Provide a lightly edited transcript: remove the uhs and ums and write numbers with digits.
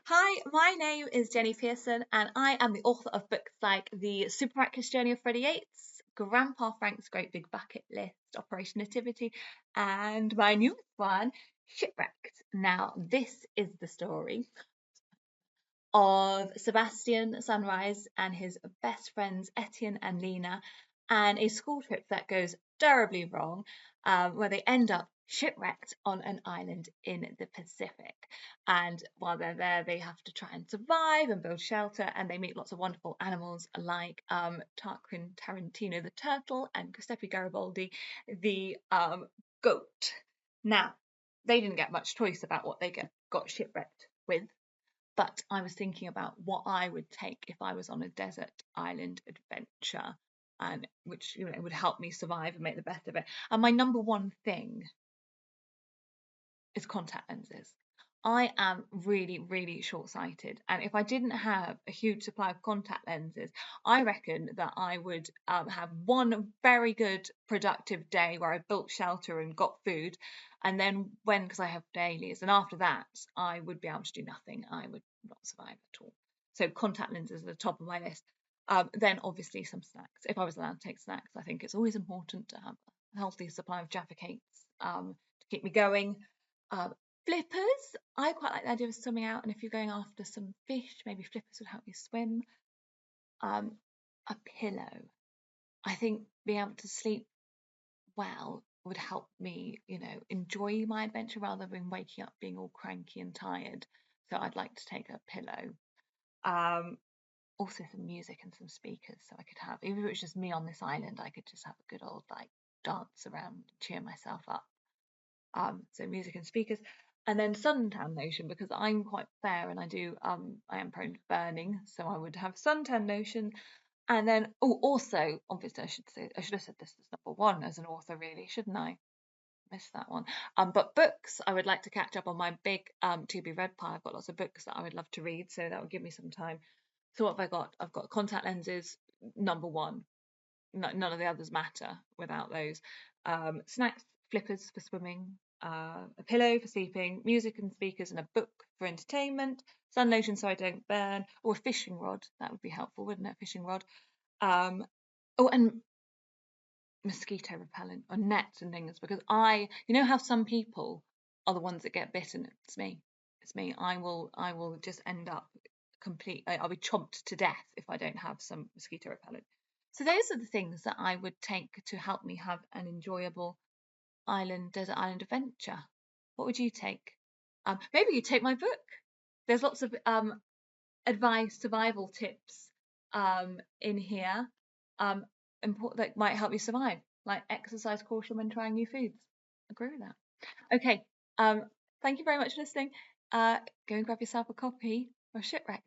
Hi, my name is Jenny Pearson, and I am the author of books like The Super Journey of Freddie Yates, Grandpa Frank's Great Big Bucket List, Operation Nativity, and my newest one, Shipwrecked. Now, this is the story of Sebastian Sunrise and his best friends Étienne and Lina, and a school trip that goes terribly wrong, where they end up shipwrecked on an island in the Pacific. And while they're there, they have to try and survive and build shelter, and they meet lots of wonderful animals like Tarquin Tarantino the turtle and Giuseppe Garibaldi the goat. Now, they didn't get much choice about what they got shipwrecked with, but I was thinking about what I would take if I was on a desert island adventure, and which would help me survive and make the best of it. And my number one thing is contact lenses. I am really, really short-sighted, and if I didn't have a huge supply of contact lenses, I reckon that I would have one very good, productive day where I built shelter and got food, and then because I have dailies, and after that, I would be able to do nothing. I would not survive at all. So contact lenses are the top of my list. Then obviously some snacks. If I was allowed to take snacks, I think it's always important to have a healthy supply of Jaffa cakes to keep me going. Flippers, I quite like the idea of swimming out, and if you're going after some fish, maybe flippers would help you swim. A pillow. I think being able to sleep well would help me, enjoy my adventure rather than waking up being all cranky and tired. So I'd like to take a pillow. Um, Also some music and some speakers, so I could have, even if it was just me on this island, I could just have a good old dance around, cheer myself up. So music and speakers, and then suntan lotion because I'm quite fair and I am prone to burning, so I would have suntan lotion. And then also obviously I should have said this as number one as an author, really, shouldn't I? Missed that one. But books, I would like to catch up on my big to be read pile. I've got lots of books that I would love to read, so that would give me some time. So what have I got? I've got contact lenses, number one. None of the others matter without those. Snacks, flippers for swimming, a pillow for sleeping, music and speakers, and a book for entertainment. Sun lotion so I don't burn, or a fishing rod. That would be helpful, wouldn't it? A fishing rod. And mosquito repellent or nets and things, because you know how some people are the ones that get bitten. It's me. It's me. I will just end up I'll be chomped to death if I don't have some mosquito repellent. So those are the things that I would take to help me have an enjoyable desert island adventure. What would you take? Maybe you take my book. There's lots of advice, survival tips in here that might help you survive, like exercise caution when trying new foods. Agree with that. Okay. Thank you very much for listening. Go and grab yourself a copy of Shipwrecked.